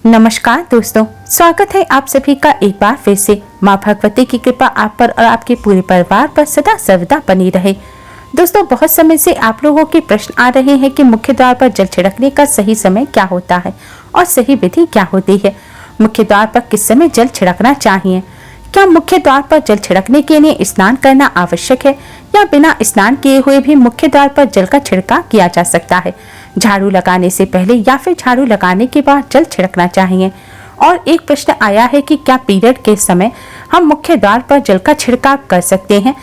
नमस्कार दोस्तों, स्वागत है आप सभी का एक बार फिर से। माँ भगवती की कृपा आप पर और आपके पूरे परिवार पर सदा सर्वदा बनी रहे। दोस्तों, बहुत समय से आप लोगों के प्रश्न आ रहे हैं कि मुख्य द्वार पर जल छिड़कने का सही समय क्या होता है और सही विधि क्या होती है। मुख्य द्वार पर किस समय जल छिड़कना चाहिए? क्या मुख्य द्वार पर जल छिड़कने के लिए स्नान करना आवश्यक है या बिना स्नान किए हुए भी मुख्य द्वार पर जल का छिड़काव किया जा सकता है? झाड़ू लगाने से पहले या फिर झाड़ू लगाने के बाद जल छिड़कना चाहिए। और एक प्रश्न आया है कि क्या पीरियड के समय हम मुख्य द्वार पर जल का छिड़काव कर सकते हैं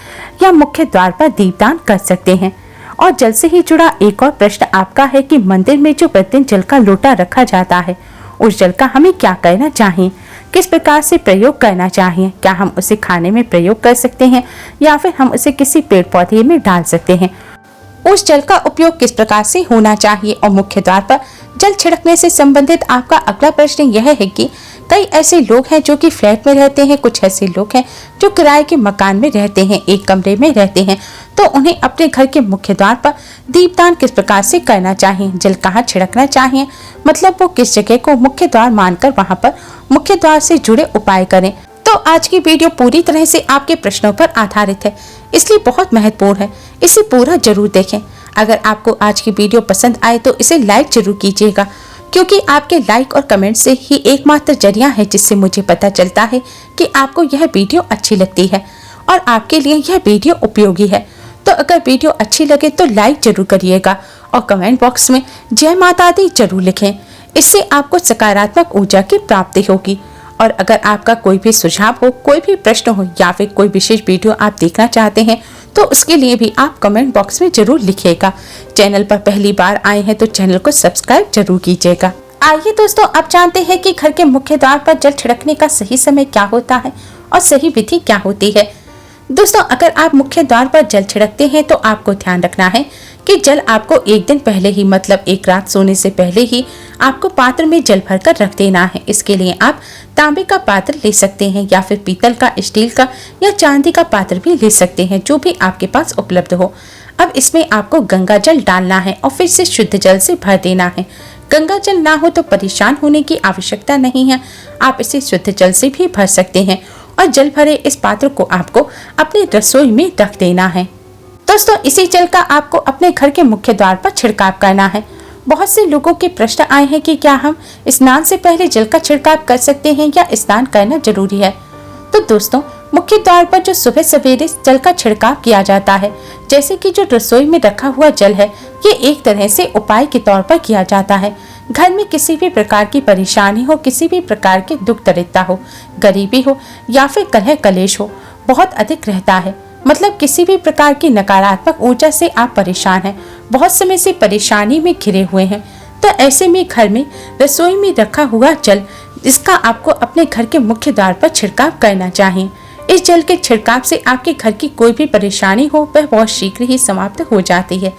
या मुख्य द्वार पर दीपदान कर सकते हैं। और जल से ही जुड़ा एक और प्रश्न आपका है कि मंदिर में जो प्रतिदिन जल का लोटा रखा जाता है, उस जल का हमें क्या करना चाहिए, किस प्रकार से प्रयोग करना चाहिए। क्या हम उसे खाने में प्रयोग कर सकते हैं या फिर हम उसे किसी पेड़ पौधे में डाल सकते हैं। उस जल का उपयोग किस प्रकार से होना चाहिए। और मुख्य द्वार पर जल छिड़कने से संबंधित आपका अगला प्रश्न यह है कि कई ऐसे लोग हैं जो कि फ्लैट में रहते हैं, कुछ ऐसे लोग हैं जो किराए के मकान में रहते हैं, एक कमरे में रहते हैं, तो उन्हें अपने घर के मुख्य द्वार पर दीपदान किस प्रकार से करना चाहिए, जल कहाँ छिड़कना चाहिए, मतलब वो किस जगह को मुख्य द्वार मानकर वहां पर मुख्य द्वार से जुड़े उपाय करें। तो आज की वीडियो पूरी तरह से आपके प्रश्नों पर आधारित है, इसलिए बहुत महत्वपूर्ण है, इसे पूरा जरूर देखें। अगर आपको आज की वीडियो पसंद आए तो इसे लाइक जरूर कीजिएगा, क्योंकि आपके लाइक और कमेंट से ही एकमात्र जरिया है जिससे मुझे पता चलता है कि आपको यह वीडियो अच्छी लगती है और आपके लिए यह वीडियो उपयोगी है। तो अगर वीडियो अच्छी लगे तो लाइक जरूर करिएगा और कमेंट बॉक्स में जय माता दी जरूर लिखें। इससे आपको सकारात्मक ऊर्जा की प्राप्ति होगी। और अगर आपका कोई भी सुझाव हो, कोई भी प्रश्न हो या फिर कोई विशेष वीडियो आप देखना चाहते हैं तो उसके लिए भी आप कमेंट बॉक्स में जरूर लिखिएगा। चैनल पर पहली बार आए हैं तो चैनल को सब्सक्राइब जरूर कीजिएगा। आइए दोस्तों, अब जानते हैं कि घर के मुख्य द्वार पर जल छिड़कने का सही समय क्या होता है और सही विधि क्या होती है। दोस्तों, अगर आप मुख्य द्वार पर जल छिड़कते हैं तो आपको ध्यान रखना है कि जल आपको एक दिन पहले ही, मतलब एक रात सोने से पहले ही आपको पात्र में जल भरकर रख देना है। इसके लिए आप तांबे का पात्र ले सकते हैं या फिर पीतल का, स्टील का या चांदी का पात्र भी ले सकते हैं, जो भी आपके पास उपलब्ध हो। अब इसमें आपको गंगा जल डालना है और फिर से शुद्ध जल से भर देना है। गंगा जल ना हो तो परेशान होने की आवश्यकता नहीं है, आप इसे शुद्ध जल से भी भर सकते हैं। और जल भरे इस पात्र को आपको अपनी रसोई में रख देना है। दोस्तों, इसी जल का आपको अपने घर के मुख्य द्वार पर छिड़काव करना है। बहुत से लोगों के प्रश्न आए हैं कि क्या हम स्नान से पहले जल का छिड़काव कर सकते हैं या स्नान करना जरूरी है। तो दोस्तों, मुख्य द्वार पर जो सुबह सवेरे जल का छिड़काव किया जाता है, जैसे कि जो रसोई में रखा हुआ जल है, ये एक तरह से उपाय के तौर पर किया जाता है। घर में किसी भी प्रकार की परेशानी हो, किसी भी प्रकार के दुख दरिद्रता हो, गरीबी हो या फिर कलह कलेश हो, बहुत अधिक रहता है, मतलब किसी भी प्रकार की नकारात्मक ऊर्जा से आप परेशान हैं, बहुत समय से परेशानी में घिरे हुए हैं, तो ऐसे में घर में रसोई में रखा हुआ जल, इसका आपको अपने घर के मुख्य द्वार पर छिड़काव करना चाहिए। इस जल के छिड़काव से आपके घर की कोई भी परेशानी हो वह बहुत शीघ्र ही समाप्त हो जाती है।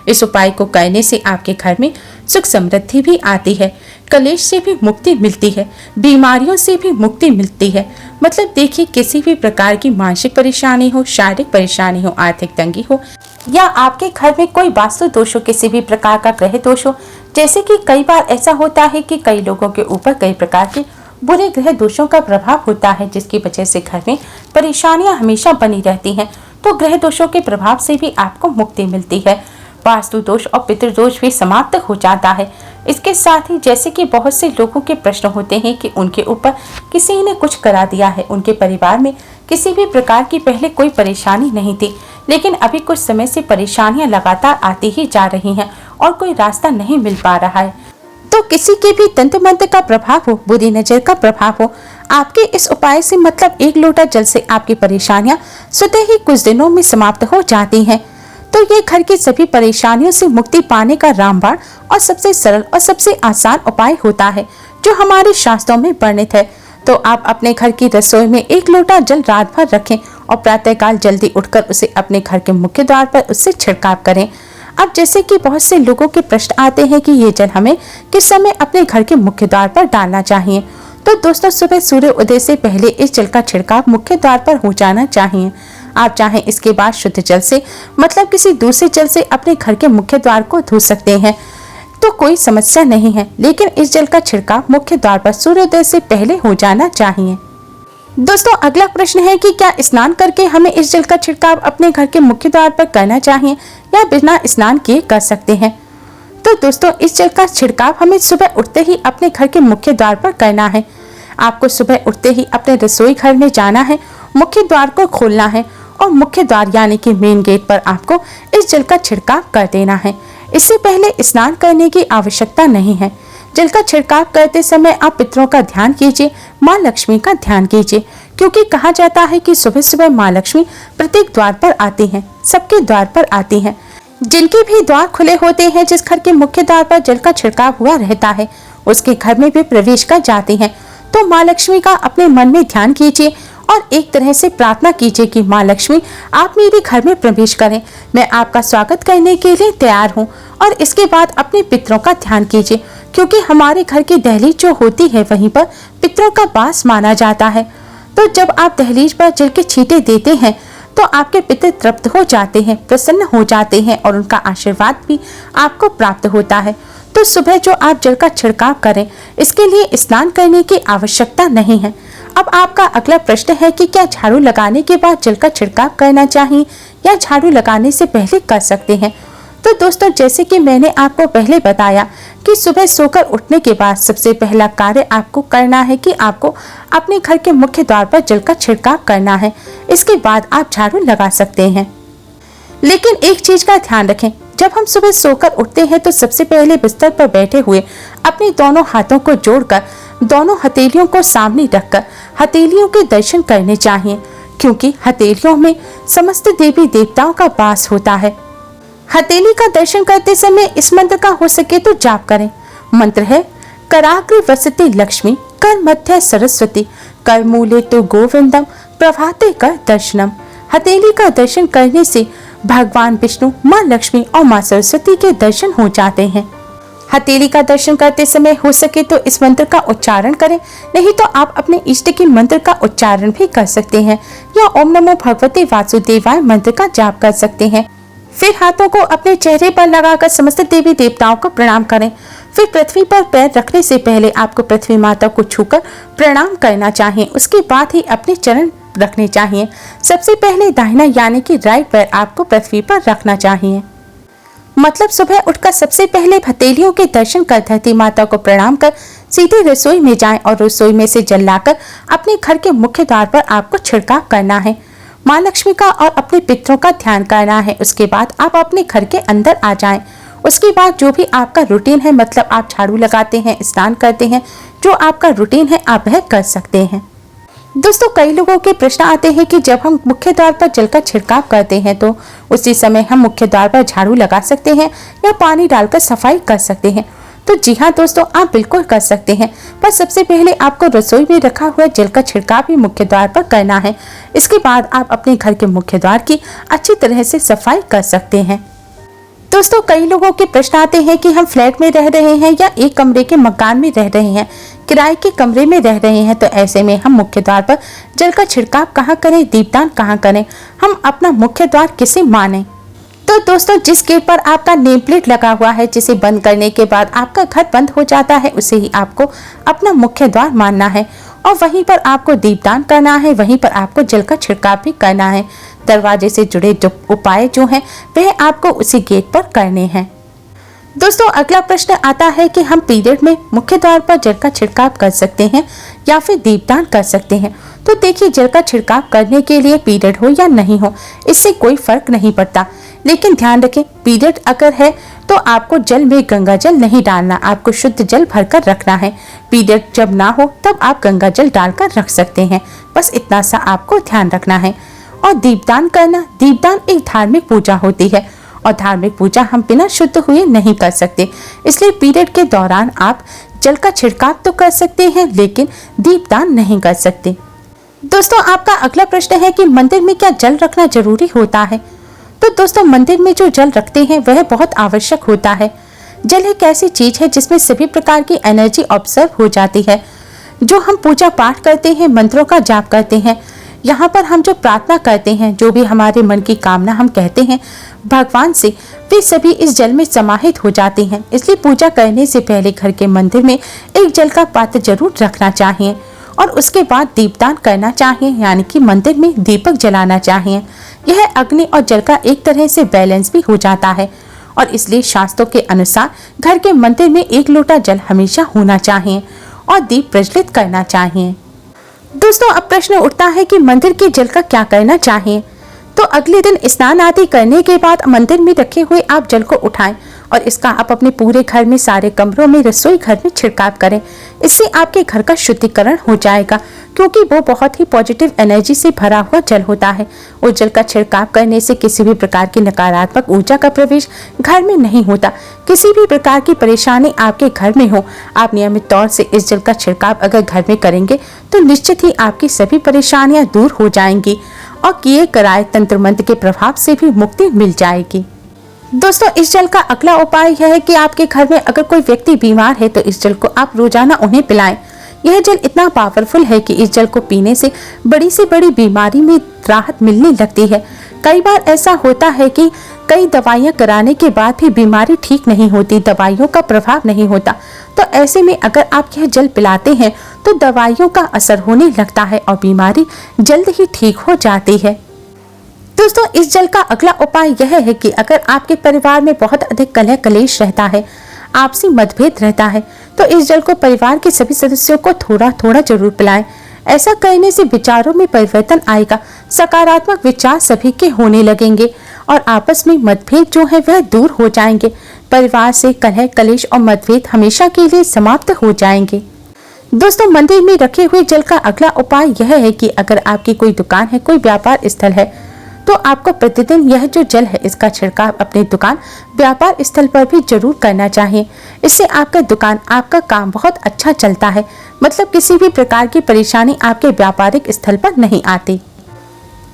इस उपाय को करने से आपके घर में सुख समृद्धि भी आती है, कलेश से भी मुक्ति मिलती है, बीमारियों से भी मुक्ति मिलती है। मतलब देखिए, किसी भी प्रकार की मानसिक परेशानी हो, शारीरिक परेशानी हो, आर्थिक तंगी हो या आपके घर में कोई वास्तु दोष हो, किसी भी प्रकार का ग्रह दोष हो, जैसे कि कई बार ऐसा होता है कि कई लोगों के ऊपर कई प्रकार के बुरे ग्रह दोषों का प्रभाव होता है, जिसकी वजह से घर में परेशानियां हमेशा बनी रहती हैं। तो ग्रह दोषों के प्रभाव से भी आपको मुक्ति मिलती है। वास्तु दोष और पितृदोष भी समाप्त हो जाता है। इसके साथ ही जैसे कि बहुत से लोगों के प्रश्न होते हैं कि उनके ऊपर किसी ने कुछ करा दिया है, उनके परिवार में किसी भी प्रकार की पहले कोई परेशानी नहीं थी, लेकिन अभी कुछ समय से परेशानियां लगातार आती ही जा रही हैं और कोई रास्ता नहीं मिल पा रहा है। तो किसी के भी तंत्र मंत्र का प्रभाव हो, बुरी नजर का प्रभाव हो, आपके इस उपाय से, मतलब एक लोटा जल से आपकी परेशानियां स्वतः ही कुछ दिनों में समाप्त हो जाती हैं। तो ये घर की सभी परेशानियों से मुक्ति पाने का रामबाण और सबसे सरल और सबसे आसान उपाय होता है, जो हमारे शास्त्रों में वर्णित है। तो आप अपने घर की रसोई में एक लोटा जल रात भर रखें और प्रातःकाल जल्दी उठकर उसे अपने घर के मुख्य द्वार पर उससे छिड़काव करें। अब जैसे कि बहुत से लोगों के प्रश्न आते हैं कि ये जल हमें किस समय अपने घर के मुख्य द्वार पर डालना चाहिए। तो दोस्तों, सुबह सूर्य उदय से पहले इस जल का छिड़काव मुख्य द्वार पर हो जाना चाहिए। आप चाहें इसके बाद शुद्ध जल से, मतलब किसी दूसरे जल से अपने घर के मुख्य द्वार को धो सकते हैं। तो कोई समस्या नहीं है, लेकिन इस जल का छिड़काव मुख्य द्वार पर सूर्योदय से पहले हो जाना चाहिए। दोस्तों अगला प्रश्न है कि क्या स्नान करके हमें इस जल का छिड़काव अपने घर के मुख्य द्वार पर करना चाहिए या बिना स्नान किए कर सकते हैं? तो दोस्तों इस जल का छिड़काव हमें सुबह उठते ही अपने घर के मुख्य द्वार पर करना है। आपको सुबह उठते ही अपने रसोई घर में जाना है, मुख्य द्वार को खोलना है और मुख्य द्वार यानी कि मेन गेट पर आपको इस जल का छिड़काव कर देना है। इससे पहले स्नान करने की आवश्यकता नहीं है। जल का छिड़काव करते समय आप पितरों का ध्यान कीजिए, माँ लक्ष्मी का ध्यान कीजिए, क्योंकि कहा जाता है कि सुबह सुबह माँ लक्ष्मी प्रत्येक द्वार पर आती हैं, सबके द्वार पर आती हैं। जिनके भी द्वार खुले होते हैं, जिस घर के मुख्य द्वार पर जल का छिड़काव हुआ रहता है, उसके घर में भी प्रवेश कर जाते हैं। तो माँ लक्ष्मी का अपने मन में ध्यान कीजिए और एक तरह से प्रार्थना कीजिए कि माँ लक्ष्मी आप मेरे घर में प्रवेश करें, मैं आपका स्वागत करने के लिए तैयार हूँ। और इसके बाद अपने पितरों का ध्यान कीजिए, क्योंकि हमारे घर की दहलीज जो होती है वहीं पर पितरों का वास माना जाता है। तो जब आप दहलीज पर जल के छींटे देते हैं तो आपके पितर तृप्त हो जाते हैं, प्रसन्न हो जाते हैं और उनका आशीर्वाद भी आपको प्राप्त होता है। तो सुबह जो आप जल का छिड़काव करें, इसके लिए स्नान करने की आवश्यकता नहीं है। अब आपका अगला प्रश्न है कि क्या झाड़ू लगाने के बाद जल का छिड़काव करना चाहिए या झाड़ू लगाने से पहले कर सकते हैं? तो दोस्तों जैसे कि मैंने आपको पहले बताया कि सुबह सोकर उठने के बाद सबसे पहला कार्य आपको करना है कि आपको अपने घर के मुख्य द्वार पर जल का छिड़काव करना है। इसके बाद आप झाड़ू लगा सकते हैं। लेकिन एक चीज का ध्यान रखें, जब हम सुबह सोकर उठते हैं तो सबसे पहले बिस्तर पर बैठे हुए अपने दोनों हाथों को जोड़कर दोनों हथेलियों को सामने रखकर हथेलियों के दर्शन करने चाहिए, क्योंकि हथेलियों में समस्त देवी देवताओं का वास होता है। हथेली का दर्शन करते समय इस मंत्र का हो सके तो जाप करें। मंत्र है कराग्रे वसते लक्ष्मी, कर मध्य सरस्वती, कर मूले तो गोविंदम, प्रभाते कर दर्शनम। हथेली का दर्शन करने से भगवान विष्णु, माँ लक्ष्मी और माँ सरस्वती के दर्शन हो जाते हैं। हथेली का दर्शन करते समय हो सके तो इस मंत्र का उच्चारण करें, नहीं तो आप अपने इष्ट के मंत्र का उच्चारण भी कर सकते हैं या ओम नमो भगवते वासुदेवाय मंत्र का जाप कर सकते हैं। फिर हाथों को अपने चेहरे पर लगाकर समस्त देवी देवताओं को प्रणाम करें। फिर पृथ्वी पर पैर रखने से पहले आपको पृथ्वी माता को छूकर प्रणाम करना चाहिए। उसके बाद ही अपने चरण रखने चाहिए। सबसे पहले दाहिना यानी कि राइट पैर आपको पृथ्वी पर रखना चाहिए। मतलब सुबह उठकर सबसे पहले हथेलियों के दर्शन कर धरती माता को प्रणाम कर सीधे रसोई में जाएं और रसोई में से जल लाकर अपने घर के मुख्य द्वार पर आपको छिड़काव करना है। माँ लक्ष्मी का और अपने पितरों का ध्यान करना है। उसके बाद आप अपने घर के अंदर आ जाएं। उसके बाद जो भी आपका रूटीन है, मतलब आप झाड़ू लगाते हैं, स्नान करते हैं, जो आपका रूटीन है आप वह कर सकते हैं। दोस्तों कई लोगों के प्रश्न आते हैं कि जब हम मुख्य द्वार पर जल का छिड़काव करते हैं तो उसी समय हम मुख्य द्वार पर झाड़ू लगा सकते हैं या पानी डालकर सफाई कर सकते हैं। तो जी हाँ दोस्तों, आप बिल्कुल कर सकते हैं, पर सबसे पहले आपको रसोई में रखा हुआ जल का छिड़काव भी मुख्य द्वार पर करना है। इसके बाद आप अपने घर के मुख्य द्वार की अच्छी तरह से सफाई कर सकते हैं। दोस्तों कई लोगों के प्रश्न आते हैं कि हम फ्लैट में रह रहे हैं या एक कमरे के मकान में रह रहे हैं, किराए के कमरे में रह रहे हैं, तो ऐसे में हम मुख्य द्वार पर जल का छिड़काव कहाँ करें, दीपदान कहाँ करें, हम अपना मुख्य द्वार किसे माने? तो दोस्तों जिस गेट पर आपका नेम प्लेट लगा हुआ है, जिसे बंद करने के बाद आपका घर बंद हो जाता है, उसे ही आपको अपना मुख्य द्वार मानना है और वहीं पर आपको दीपदान करना है, वहीं पर आपको जल का छिड़काव भी करना है। दरवाजे से जुड़े जो उपाय जो हैं वह आपको उसी गेट पर करने हैं। दोस्तों अगला प्रश्न आता है कि हम पीरियड में मुख्य द्वार पर जल का छिड़काव कर सकते हैं या फिर दीपदान कर सकते हैं। तो देखिए, जल का छिड़काव करने के लिए पीरियड हो या नहीं हो, इससे कोई फर्क नहीं पड़ता, लेकिन ध्यान रखें पीरियड अगर है तो आपको जल में गंगा जल नहीं डालना, आपको शुद्ध जल भरकर रखना है। पीरियड जब ना हो तब आप गंगा जल डालकर रख सकते हैं, बस इतना सा आपको ध्यान रखना है। और दीपदान करना, दीपदान एक धार्मिक पूजा होती है और धार्मिक पूजा हम बिना शुद्ध हुए नहीं कर सकते, इसलिए पीरियड के दौरान आप जल का छिड़काव तो कर सकते हैं लेकिन दीपदान नहीं कर सकते। दोस्तों आपका अगला प्रश्न है कि मंदिर में क्या जल रखना जरूरी होता है? तो दोस्तों मंदिर में जो जल रखते हैं वह बहुत आवश्यक होता है। जल एक ऐसी चीज है जिसमें सभी प्रकार की एनर्जी ऑब्जर्व हो जाती है। जो हम पूजा पाठ करते हैं, मंत्रों का जाप करते हैं, यहाँ पर हम जो प्रार्थना करते हैं, जो भी हमारे मन की कामना हम कहते हैं भगवान से, वे सभी इस जल में समाहित हो जाते हैं। इसलिए पूजा करने से पहले घर के मंदिर में एक जल का पात्र जरूर रखना चाहिए और उसके बाद दीपदान करना चाहिए, यानी कि मंदिर में दीपक जलाना चाहिए। यह अग्नि और जल का एक तरह से बैलेंस भी हो जाता है और इसलिए शास्त्रों के अनुसार घर के मंदिर में 1 लोटा जल हमेशा होना चाहिए और दीप प्रज्वलित करना चाहिए। दोस्तों, अब प्रश्न उठता है कि मंदिर के जल का क्या करना चाहिए। तो अगले दिन स्नान आदि करने के बाद मंदिर में रखे हुए आप जल को उठाएं और इसका आप अपने पूरे घर में, सारे कमरों में, रसोई घर में छिड़काव करें। इससे आपके घर का शुद्धिकरण हो जाएगा, क्योंकि वो बहुत ही पॉजिटिव एनर्जी से भरा हुआ जल होता है। उस जल का छिड़काव करने से किसी भी प्रकार की नकारात्मक ऊर्जा का प्रवेश घर में नहीं होता। किसी भी प्रकार की परेशानी आपके घर में हो, आप नियमित तौर से इस जल का छिड़काव अगर घर में करेंगे तो निश्चित ही आपकी सभी परेशानियां दूर हो जाएंगी और किए कराए तंत्र मंत्र के प्रभाव से भी मुक्ति मिल जाएगी। दोस्तों, इस जल का अगला उपाय यह है कि आपके घर में अगर कोई व्यक्ति बीमार है तो इस जल को आप रोजाना उन्हें पिलाएं। यह जल इतना पावरफुल है कि इस जल को पीने से बड़ी बीमारी में राहत मिलने लगती है। कई बार ऐसा होता है कि कई दवाइयां कराने के बाद भी बीमारी ठीक नहीं होती, दवाइयों का प्रभाव नहीं होता। तो ऐसे में अगर आप यह जल पिलाते हैं तो दवाइयों का असर होने लगता है और बीमारी जल्द ही ठीक हो जाती है। दोस्तों, इस जल का अगला उपाय यह है कि अगर आपके परिवार में बहुत अधिक कलह कलेश रहता है, आपसी मतभेद रहता है, तो इस जल को परिवार के सभी सदस्यों को थोड़ा थोड़ा जरूर पिलाएं। ऐसा करने से विचारों में परिवर्तन आएगा, सकारात्मक विचार सभी के होने लगेंगे और आपस में मतभेद जो है वह दूर हो जाएंगे। परिवार से कलह कलेश और मतभेद हमेशा के लिए समाप्त हो जाएंगे। दोस्तों, मंदिर में रखे हुए जल का अगला उपाय यह है कि अगर आपकी कोई दुकान है, कोई व्यापार स्थल है, तो आपको प्रतिदिन यह जो जल है इसका छिड़काव अपने दुकान व्यापार स्थल पर भी जरूर करना चाहिए। इससे आपका दुकान, आपका काम बहुत अच्छा चलता है, मतलब किसी भी प्रकार की परेशानी आपके व्यापारिक स्थल पर नहीं आती।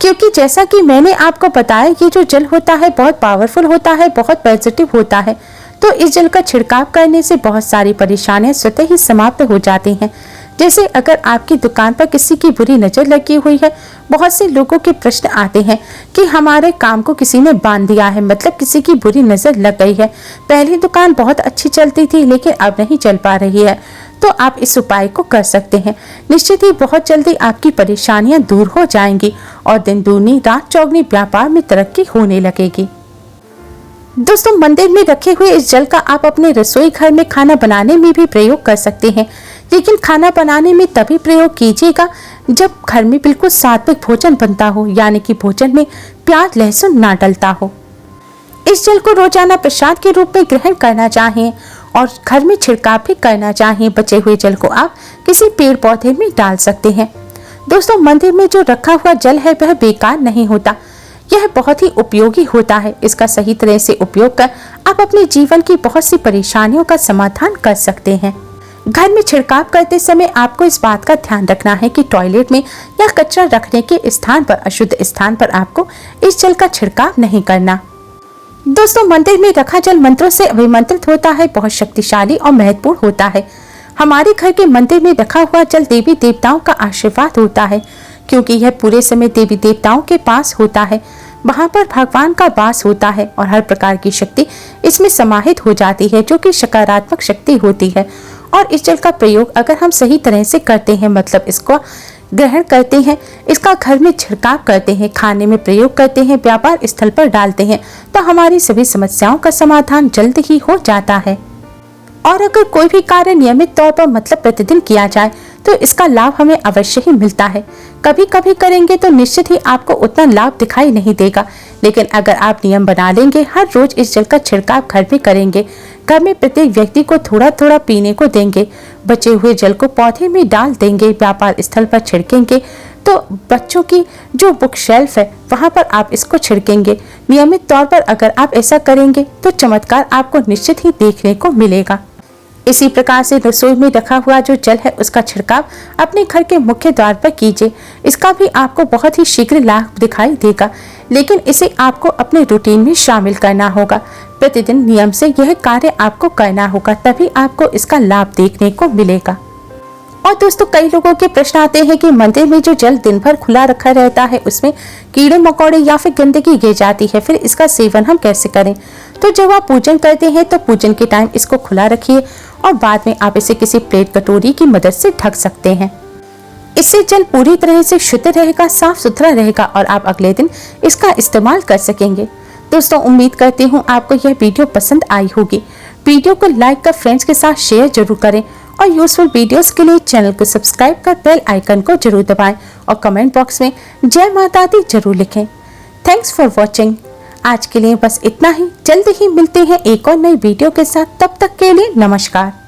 क्योंकि जैसा कि मैंने आपको बताया, ये जो जल होता है बहुत पावरफुल होता है, बहुत पॉजिटिव होता है। तो इस जल का छिड़काव करने से बहुत सारी परेशानियां स्वतः ही समाप्त हो जाती हैं। जैसे अगर आपकी दुकान पर किसी की बुरी नजर लगी हुई है, बहुत से लोगों के प्रश्न आते हैं कि हमारे काम को किसी ने बांध दिया है, मतलब किसी की बुरी नजर लग गई है। पहली दुकान बहुत अच्छी चलती थी लेकिन अब नहीं चल पा रही है, तो आप इस उपाय को कर सकते हैं। निश्चित ही बहुत जल्दी आपकी परेशानियां दूर हो जाएंगी और दिन दूनी रात चौगनी व्यापार में तरक्की होने लगेगी। दोस्तों, मंदिर में रखे हुए इस जल का आप अपने रसोई घर में खाना बनाने में भी प्रयोग कर सकते हैं, लेकिन खाना बनाने में तभी प्रयोग कीजिएगा जब घर में बिल्कुल सात्विक भोजन बनता हो, यानी कि भोजन में प्याज लहसुन ना डलता हो। इस जल को रोजाना प्रसाद के रूप में ग्रहण करना चाहिए और घर में छिड़काव भी करना चाहिए। बचे हुए जल को आप किसी पेड़ पौधे में डाल सकते हैं। दोस्तों, मंदिर में जो रखा हुआ जल है वह बेकार नहीं होता, यह बहुत ही उपयोगी होता है। इसका सही तरह से उपयोग कर आप अपने जीवन की बहुत सी परेशानियों का समाधान कर सकते हैं। घर में छिड़काव करते समय आपको इस बात का ध्यान रखना है कि टॉयलेट में या कचरा रखने के स्थान पर, अशुद्ध स्थान पर आपको इस जल का छिड़काव नहीं करना। दोस्तों, मंदिर में रखा जल मंत्रों से अभिमंत्रित होता है, बहुत शक्तिशाली और महत्वपूर्ण होता है। हमारे घर के मंदिर में रखा हुआ जल देवी देवताओं का आशीर्वाद होता है, क्योंकि यह पूरे समय देवी देवताओं के पास होता है। वहां पर भगवान का वास होता है और हर प्रकार की शक्ति इसमें समाहित हो जाती है, जो कि सकारात्मक शक्ति होती है। और इस जल का प्रयोग अगर हम सही तरह से करते हैं, मतलब इसको ग्रहण करते हैं, इसका घर में छिड़काव करते हैं, खाने में प्रयोग करते हैं, व्यापार स्थल पर डालते हैं, तो हमारी सभी समस्याओं का समाधान जल्द ही हो जाता है। और अगर कोई भी कार्य नियमित तौर पर, मतलब प्रतिदिन किया जाए, तो इसका लाभ हमें अवश्य ही मिलता है। कभी कभी करेंगे तो निश्चित ही आपको उतना लाभ दिखाई नहीं देगा, लेकिन अगर आप नियम बना लेंगे, हर रोज इस जल का छिड़काव घर में करेंगे, घर में प्रत्येक व्यक्ति को थोड़ा थोड़ा पीने को देंगे, बचे हुए जल को पौधे में डाल देंगे, व्यापार स्थल पर छिड़केंगे, तो बच्चों की जो बुक शेल्फ है वहां पर आप इसको छिड़केंगे। नियमित तौर पर अगर आप ऐसा करेंगे तो चमत्कार आपको निश्चित ही देखने को मिलेगा। इसी प्रकार से रसोई में रखा हुआ जो जल है उसका छिड़काव अपने घर के मुख्य द्वार पर कीजिए। इसका भी आपको बहुत ही शीघ्र लाभ दिखाई देगा, लेकिन इसे आपको अपने रूटीन में शामिल करना होगा। प्रतिदिन नियम से यह कार्य आपको करना होगा, तभी आपको इसका लाभ देखने को मिलेगा। और दोस्तों कई लोगों के प्रश्न आते हैं कि मंदिर में जो जल दिन भर खुला रखा रहता है उसमें कीड़े मकोड़े या फिर गंदगी गिर जाती है, फिर इसका सेवन हम कैसे करें। तो जब आप पूजन करते हैं तो पूजन के टाइम इसको खुला रखिए और बाद में आप इसे किसी प्लेट कटोरी की मदद से ढक सकते हैं। इससे जल पूरी तरह से शुद्ध रहेगा, साफ सुथरा रहेगा और आप अगले दिन इसका इस्तेमाल कर सकेंगे। दोस्तों उम्मीद करती हूँ आपको यह वीडियो पसंद आई होगी। वीडियो को लाइक कर फ्रेंड्स के साथ शेयर जरूर करें और यूजफुल वीडियोस के लिए चैनल को सब्सक्राइब कर बेल आइकन को जरूर दबाएं और कमेंट बॉक्स में जय माता दी जरूर लिखें। Thanks for watching. आज के लिए बस इतना ही। जल्द ही मिलते हैं एक और नई वीडियो के साथ। तब तक के लिए नमस्कार।